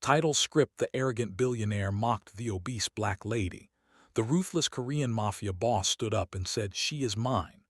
Title script: The arrogant billionaire mocked the obese black lady. The ruthless Korean mafia boss stood up and said, "She is mine."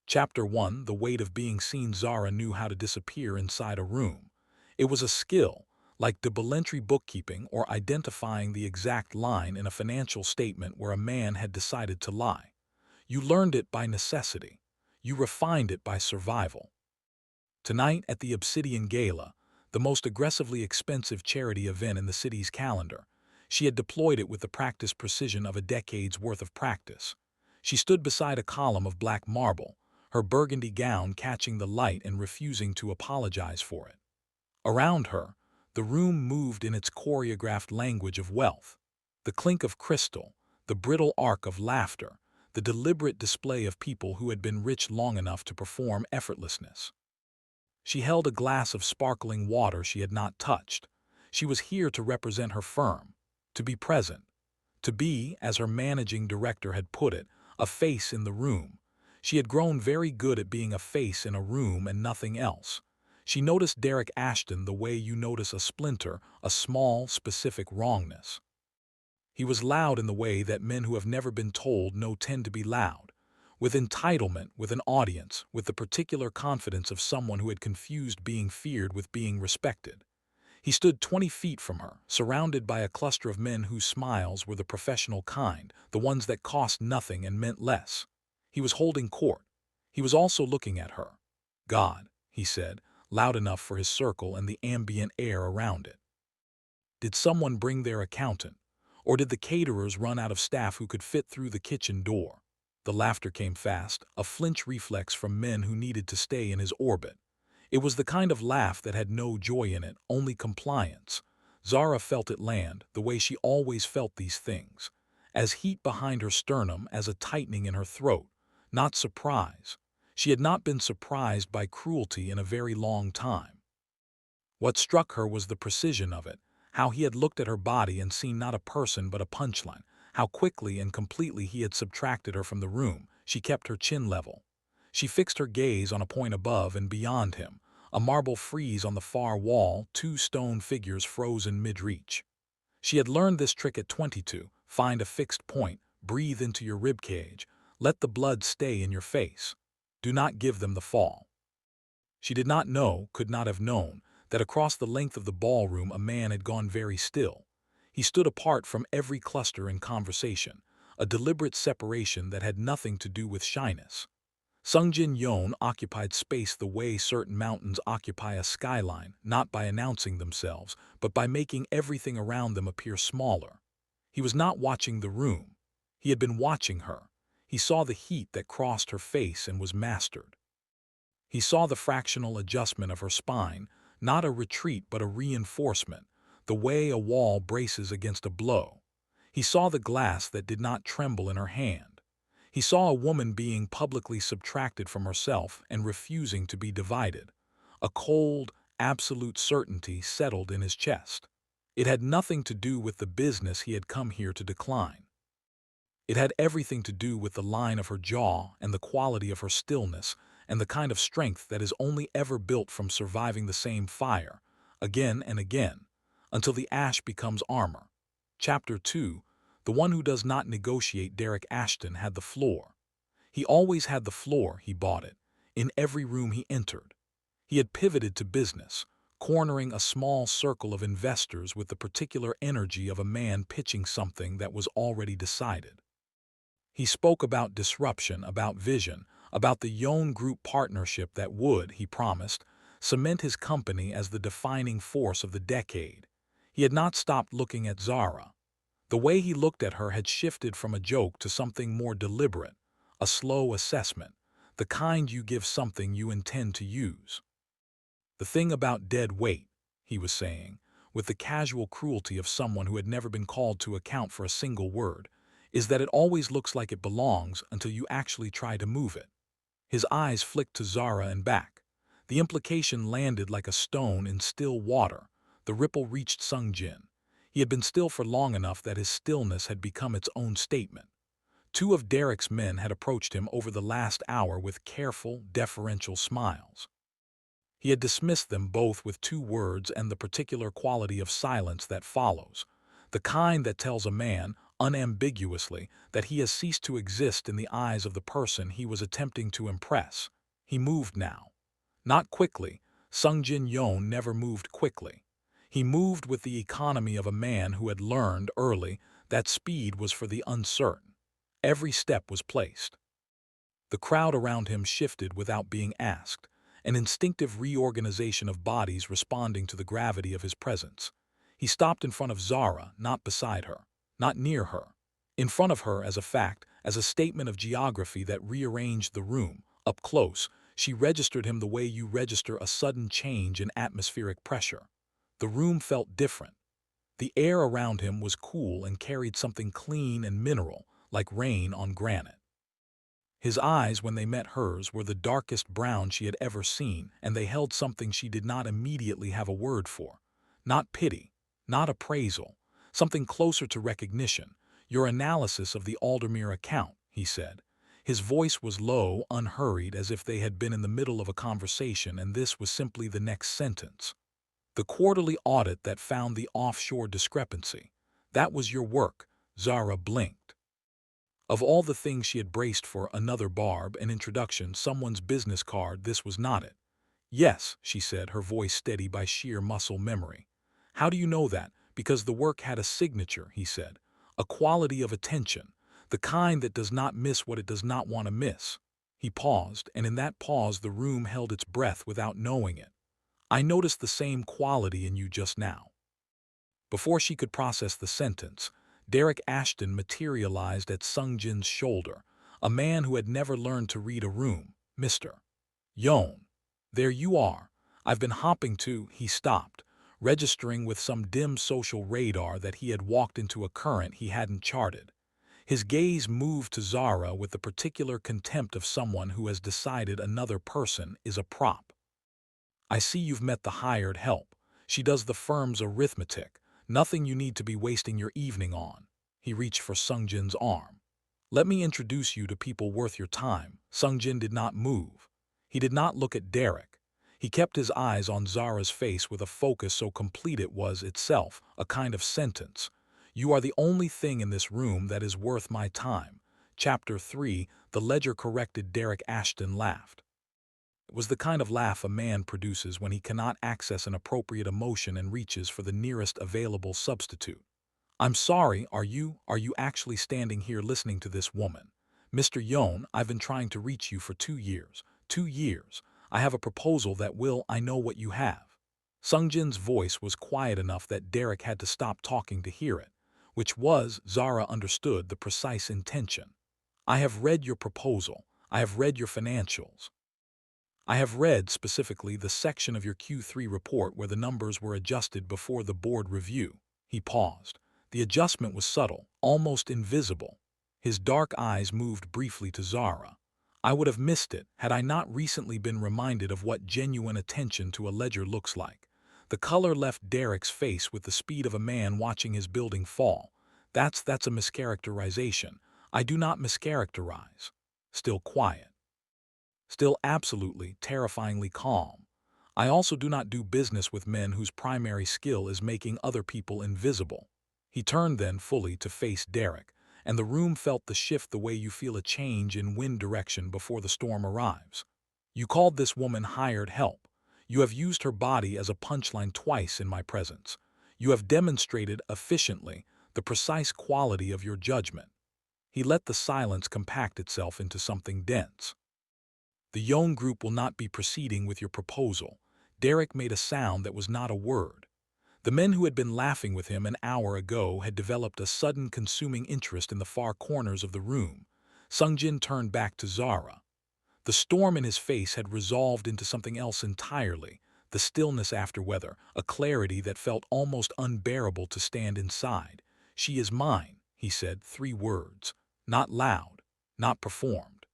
Chapter 1: The weight of being seen. Zara knew how to disappear inside a room. It was a skill, like double-entry bookkeeping or identifying the exact line in a financial statement where a man had decided to lie. You learned it by necessity. You refined it by survival. Tonight at the Obsidian Gala, the most aggressively expensive charity event in the city's calendar, she had deployed it with the practiced precision of a decade's worth of practice. She stood beside a column of black marble, her burgundy gown catching the light and refusing to apologize for it. Around her, the room moved in its choreographed language of wealth. The clink of crystal, the brittle arc of laughter, the deliberate display of people who had been rich long enough to perform effortlessness. She held a glass of sparkling water she had not touched. She was here to represent her firm, to be present, to be, as her managing director had put it, a face in the room. She had grown very good at being a face in a room and nothing else. She noticed Derek Ashton the way you notice a splinter, a small, specific wrongness. He was loud in the way that men who have never been told no tend to be loud, with entitlement, with an audience, with the particular confidence of someone who had confused being feared with being respected. He stood 20 feet from her, surrounded by a cluster of men whose smiles were the professional kind, the ones that cost nothing and meant less. He was holding court. He was also looking at her. "God," he said, loud enough for his circle and the ambient air around it. Did someone bring their accountant? Or did the caterers run out of staff who could fit through the kitchen door? The laughter came fast, a flinch reflex from men who needed to stay in his orbit. It was the kind of laugh that had no joy in it, only compliance. Zara felt it land, the way she always felt these things. As heat behind her sternum, as a tightening in her throat. Not surprise. She had not been surprised by cruelty in a very long time. What struck her was the precision of it, how he had looked at her body and seen not a person but a punchline, how quickly and completely he had subtracted her from the room. She kept her chin level. She fixed her gaze on a point above and beyond him, a marble frieze on the far wall, two stone figures frozen mid-reach. She had learned this trick at 22, find a fixed point, breathe into your ribcage, let the blood stay in your face. Do not give them the fall. She did not know, could not have known, that across the length of the ballroom a man had gone very still. He stood apart from every cluster in conversation, a deliberate separation that had nothing to do with shyness. Sung-jin Yeon occupied space the way certain mountains occupy a skyline, not by announcing themselves, but by making everything around them appear smaller. He was not watching the room. He had been watching her. He saw the heat that crossed her face and was mastered. He saw the fractional adjustment of her spine, not a retreat but a reinforcement, the way a wall braces against a blow. He saw the glass that did not tremble in her hand. He saw a woman being publicly subtracted from herself and refusing to be divided. A cold, absolute certainty settled in his chest. It had nothing to do with the business he had come here to decline. It had everything to do with the line of her jaw and the quality of her stillness and the kind of strength that is only ever built from surviving the same fire, again and again, until the ash becomes armor. Chapter 2: The one who does not negotiate. Derek Ashton had the floor. He always had the floor. He bought it, in every room he entered. He had pivoted to business, cornering a small circle of investors with the particular energy of a man pitching something that was already decided. He spoke about disruption, about vision, about the Yeon Group partnership that would, he promised, cement his company as the defining force of the decade. He had not stopped looking at Zara. The way he looked at her had shifted from a joke to something more deliberate, a slow assessment, the kind you give something you intend to use. "The thing about dead weight," he was saying, with the casual cruelty of someone who had never been called to account for a single word, "is that it always looks like it belongs until you actually try to move it." His eyes flicked to Zara and back. The implication landed like a stone in still water. The ripple reached Sung-jin. He had been still for long enough that his stillness had become its own statement. Two of Derek's men had approached him over the last hour with careful, deferential smiles. He had dismissed them both with 2 words and the particular quality of silence that follows, the kind that tells a man, unambiguously, that he has ceased to exist in the eyes of the person he was attempting to impress. He moved now. Not quickly. Sung-jin Yeon never moved quickly. He moved with the economy of a man who had learned early that speed was for the uncertain. Every step was placed. The crowd around him shifted without being asked, an instinctive reorganization of bodies responding to the gravity of his presence. He stopped in front of Zara, not beside her, not near her. In front of her as a fact, as a statement of geography that rearranged the room. Up close, she registered him the way you register a sudden change in atmospheric pressure. The room felt different. The air around him was cool and carried something clean and mineral, like rain on granite. His eyes, when they met hers, were the darkest brown she had ever seen, and they held something she did not immediately have a word for. Not pity, not appraisal, something closer to recognition. Your analysis of the Aldermere account, he said. His voice was low, unhurried, as if they had been in the middle of a conversation and this was simply the next sentence. The quarterly audit that found the offshore discrepancy. That was your work. Zara blinked. Of all the things she had braced for, another barb, an introduction, someone's business card, this was not it. Yes, she said, her voice steady by sheer muscle memory. How do you know that? Because the work had a signature, he said. A quality of attention, the kind that does not miss what it does not want to miss. He paused, and in that pause the room held its breath without knowing it. I noticed the same quality in you just now. Before she could process the sentence, Derek Ashton materialized at Sung-jin's shoulder, a man who had never learned to read a room. Mr. Yeon. There you are. I've been hopping to, he stopped, registering with some dim social radar that he had walked into a current he hadn't charted. His gaze moved to Zara with the particular contempt of someone who has decided another person is a prop. I see you've met the hired help. She does the firm's arithmetic. Nothing you need to be wasting your evening on. He reached for Sung-jin's arm. Let me introduce you to people worth your time. Sung-jin did not move. He did not look at Derek. He kept his eyes on Zara's face with a focus so complete it was itself a kind of sentence. You are the only thing in this room that is worth my time. Chapter 3, the ledger-corrected Derek Ashton laughed. It was the kind of laugh a man produces when he cannot access an appropriate emotion and reaches for the nearest available substitute. I'm sorry, are you actually standing here listening to this woman? Mr. Yeon, I've been trying to reach you for 2 years. 2 years. I have a proposal that will, I know what you have. Sung-jin's voice was quiet enough that Derek had to stop talking to hear it, which was, Zara understood the precise intention. I have read your proposal. I have read your financials. I have read specifically the section of your Q3 report where the numbers were adjusted before the board review. He paused. The adjustment was subtle, almost invisible. His dark eyes moved briefly to Zara. I would have missed it had I not recently been reminded of what genuine attention to a ledger looks like. The color left Derek's face with the speed of a man watching his building fall. That's a mischaracterization. I do not mischaracterize. Still quiet. Still absolutely, terrifyingly calm. I also do not do business with men whose primary skill is making other people invisible. He turned then fully to face Derek, and the room felt the shift the way you feel a change in wind direction before the storm arrives. You called this woman hired help. You have used her body as a punchline twice in my presence. You have demonstrated efficiently the precise quality of your judgment. He let the silence compact itself into something dense. The Yeon group will not be proceeding with your proposal. Derek made a sound that was not a word. The men who had been laughing with him an hour ago had developed a sudden consuming interest in the far corners of the room. Sung-jin turned back to Zara. The storm in his face had resolved into something else entirely, the stillness after weather, a clarity that felt almost unbearable to stand inside. She is mine, he said, 3 words, not loud, not performed.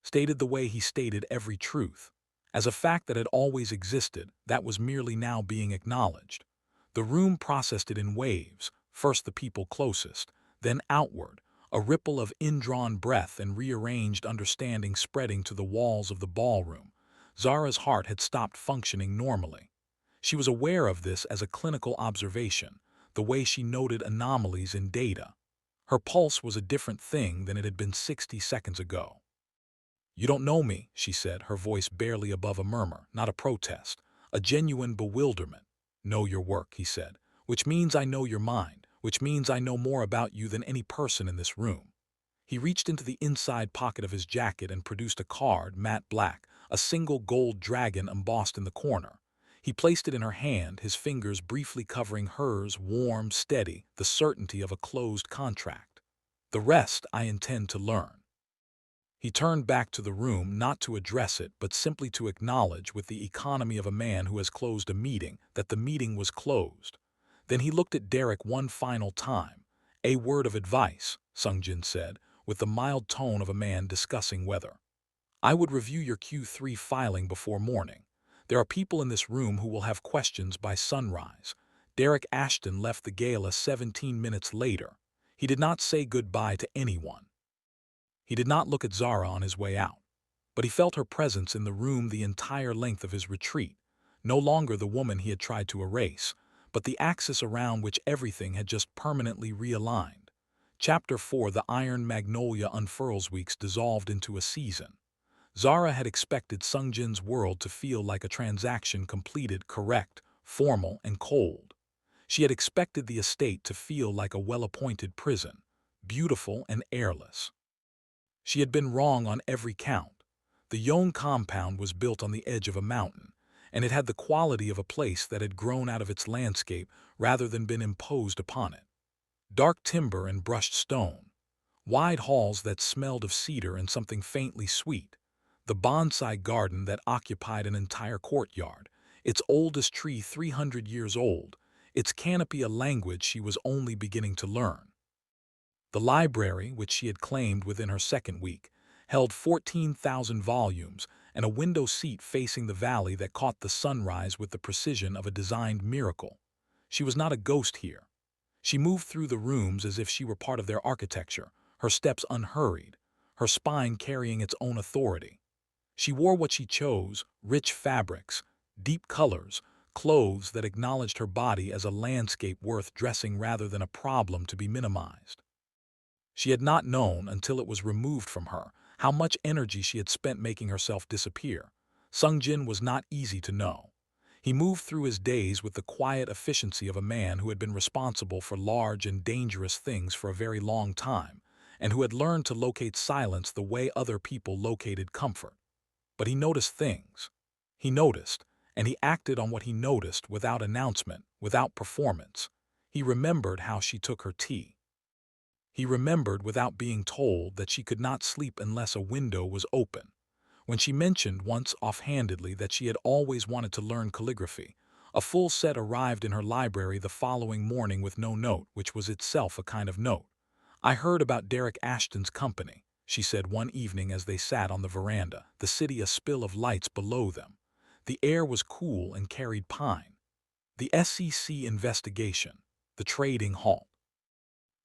Stated the way he stated every truth. As a fact that had always existed, that was merely now being acknowledged. The room processed it in waves, first the people closest, then outward, a ripple of indrawn breath and rearranged understanding spreading to the walls of the ballroom. Zara's heart had stopped functioning normally. She was aware of this as a clinical observation, the way she noted anomalies in data. Her pulse was a different thing than it had been 60 seconds ago. "You don't know me," she said, her voice barely above a murmur, not a protest, a genuine bewilderment. "Know your work," he said, "which means I know your mind, which means I know more about you than any person in this room." He reached into the inside pocket of his jacket and produced a card, matte black, a single gold dragon embossed in the corner. He placed it in her hand, his fingers briefly covering hers, warm, steady, the certainty of a closed contract. "The rest I intend to learn." He turned back to the room, not to address it, but simply to acknowledge, with the economy of a man who has closed a meeting, that the meeting was closed. Then he looked at Derek one final time. "A word of advice," Sung-jin said, with the mild tone of a man discussing weather. "I would review your Q3 filing before morning. There are people in this room who will have questions by sunrise." Derek Ashton left the gala 17 minutes later. He did not say goodbye to anyone. He did not look at Zara on his way out, but he felt her presence in the room the entire length of his retreat, no longer the woman he had tried to erase, but the axis around which everything had just permanently realigned. Chapter 4: The Iron Magnolia Unfurls. Weeks dissolved into a season. Zara had expected Sung-jin's world to feel like a transaction completed, correct, formal, and cold. She had expected the estate to feel like a well-appointed prison, beautiful and airless. She had been wrong on every count. The Yeon compound was built on the edge of a mountain, and it had the quality of a place that had grown out of its landscape rather than been imposed upon it. Dark timber and brushed stone, wide halls that smelled of cedar and something faintly sweet, the bonsai garden that occupied an entire courtyard, its oldest tree 300 years old, its canopy a language she was only beginning to learn. The library, which she had claimed within her second week, held 14,000 volumes and a window seat facing the valley that caught the sunrise with the precision of a designed miracle. She was not a ghost here. She moved through the rooms as if she were part of their architecture, her steps unhurried, her spine carrying its own authority. She wore what she chose, rich fabrics, deep colors, clothes that acknowledged her body as a landscape worth dressing rather than a problem to be minimized. She had not known, until it was removed from her, how much energy she had spent making herself disappear. Sung-jin was not easy to know. He moved through his days with the quiet efficiency of a man who had been responsible for large and dangerous things for a very long time, and who had learned to locate silence the way other people located comfort. But he noticed things. He noticed, and he acted on what he noticed without announcement, without performance. He remembered how she took her tea. He remembered, without being told, that she could not sleep unless a window was open. When she mentioned once offhandedly that she had always wanted to learn calligraphy, a full set arrived in her library the following morning with no note, which was itself a kind of note. "I heard about Derek Ashton's company," she said one evening as they sat on the veranda, the city a spill of lights below them. The air was cool and carried pine. "The SEC investigation, the trading halt."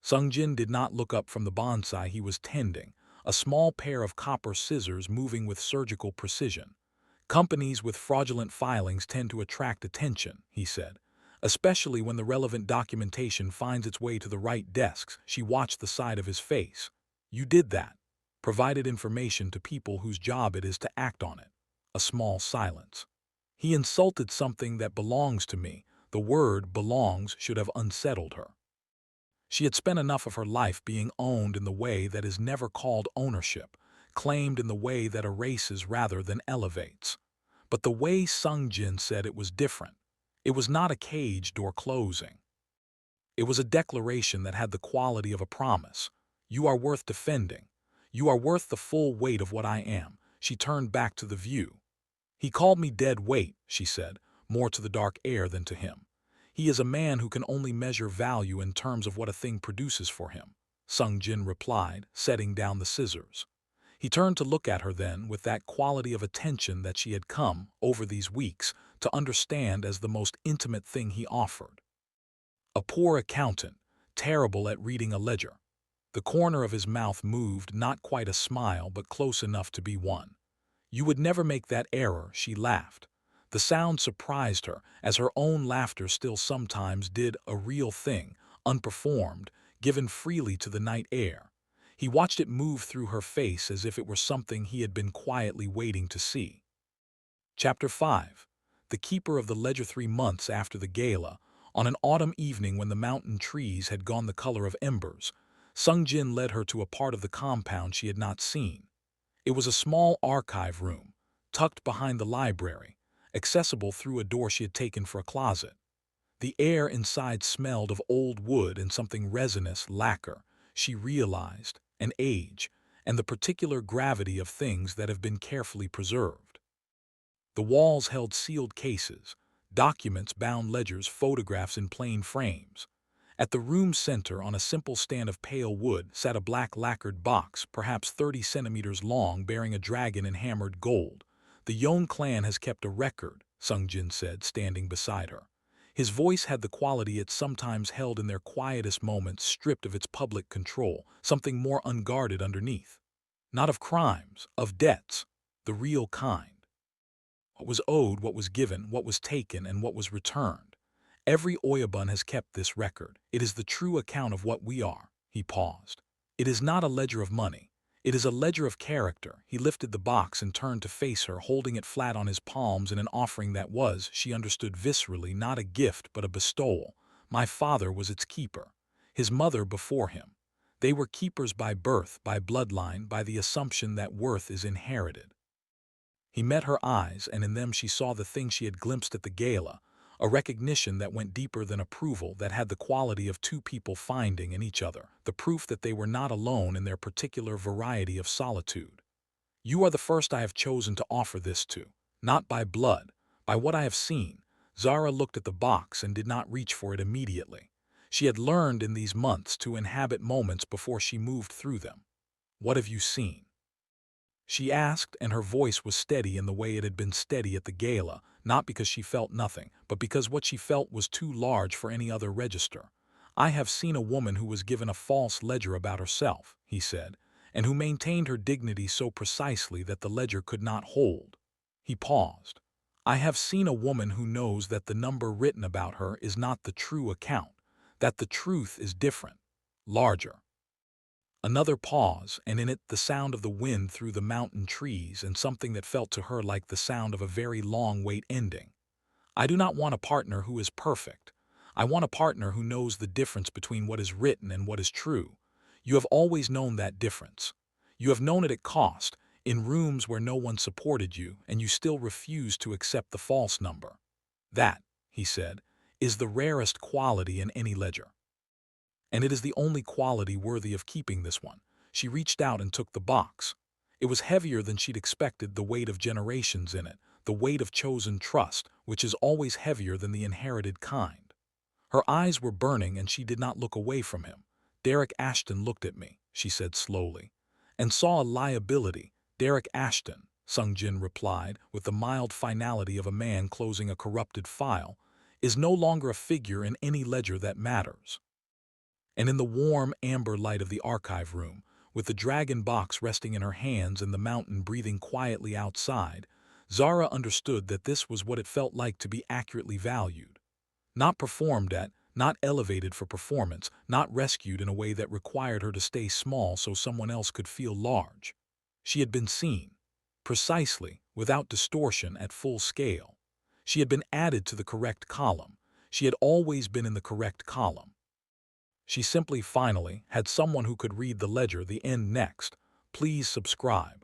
Sung-jin did not look up from the bonsai he was tending, a small pair of copper scissors moving with surgical precision. "Companies with fraudulent filings tend to attract attention," he said, "especially when the relevant documentation finds its way to the right desks." She watched the side of his face. "You did that. Provided information to people whose job it is to act on it." A small silence. "He insulted something that belongs to me." The word "belongs" should have unsettled her. She had spent enough of her life being owned in the way that is never called ownership, claimed in the way that erases rather than elevates. But the way Sung-jin said it was different. It was not a cage door closing. It was a declaration that had the quality of a promise. "You are worth defending. You are worth the full weight of what I am." She turned back to the view. "He called me dead weight," she said, more to the dark air than to him. "He is a man who can only measure value in terms of what a thing produces for him," Sung-jin replied, setting down the scissors. He turned to look at her then with that quality of attention that she had come, over these weeks, to understand as the most intimate thing he offered. A poor accountant, terrible at reading a ledger. The corner of his mouth moved, not quite a smile but close enough to be one. You would never make that error, she laughed. The sound surprised her, as her own laughter still sometimes did, a real thing, unperformed, given freely to the night air. He watched it move through her face as if it were something he had been quietly waiting to see. Chapter 5. The Keeper of the Ledger. 3 months after the gala, on an autumn evening when the mountain trees had gone the color of embers, Sung-jin led her to a part of the compound she had not seen. It was a small archive room, tucked behind the library, accessible through a door she had taken for a closet. The air inside smelled of old wood and something resinous, lacquer, she realized, and age, and the particular gravity of things that have been carefully preserved. The walls held sealed cases, documents, bound ledgers, photographs in plain frames. At the room's center, on a simple stand of pale wood, sat a black lacquered box, perhaps 30 centimeters long, bearing a dragon in hammered gold. The Yeon clan has kept a record, Sung-jin said, standing beside her. His voice had the quality it sometimes held in their quietest moments, stripped of its public control, something more unguarded underneath. Not of crimes, of debts, the real kind. What was owed, what was given, what was taken, and what was returned. Every Oyabun has kept this record. It is the true account of what we are. He paused. It is not a ledger of money. It is a ledger of character. He lifted the box and turned to face her, holding it flat on his palms in an offering that was, she understood viscerally, not a gift but a bestowal. My father was its keeper. His mother before him. They were keepers by birth, by bloodline, by the assumption that worth is inherited. He met her eyes, and in them she saw the thing she had glimpsed at the gala, a recognition that went deeper than approval, that had the quality of two people finding in each other, the proof that they were not alone in their particular variety of solitude. You are the first I have chosen to offer this to, not by blood, by what I have seen. Zara looked at the box and did not reach for it immediately. She had learned in these months to inhabit moments before she moved through them. What have you seen? She asked, and her voice was steady in the way it had been steady at the gala, not because she felt nothing, but because what she felt was too large for any other register. I have seen a woman who was given a false ledger about herself, he said, and who maintained her dignity so precisely that the ledger could not hold. He paused. I have seen a woman who knows that the number written about her is not the true account, that the truth is different, larger. Another pause, and in it the sound of the wind through the mountain trees, and something that felt to her like the sound of a very long wait ending. I do not want a partner who is perfect. I want a partner who knows the difference between what is written and what is true. You have always known that difference. You have known it at cost, in rooms where no one supported you, and you still refused to accept the false number. That, he said, is the rarest quality in any ledger. And it is the only quality worthy of keeping. This one. She reached out and took the box. It was heavier than she'd expected, the weight of generations in it, the weight of chosen trust, which is always heavier than the inherited kind. Her eyes were burning, and she did not look away from him. Derek Ashton looked at me, she said slowly, and saw a liability. Derek Ashton, Sung-jin replied, with the mild finality of a man closing a corrupted file, is no longer a figure in any ledger that matters. And in the warm amber light of the archive room, with the dragon box resting in her hands and the mountain breathing quietly outside, Zara understood that this was what it felt like to be accurately valued. Not performed at, not elevated for performance, not rescued in a way that required her to stay small so someone else could feel large. She had been seen, precisely, without distortion, at full scale. She had been added to the correct column. She had always been in the correct column. She simply finally had someone who could read the ledger. The end next. Please subscribe.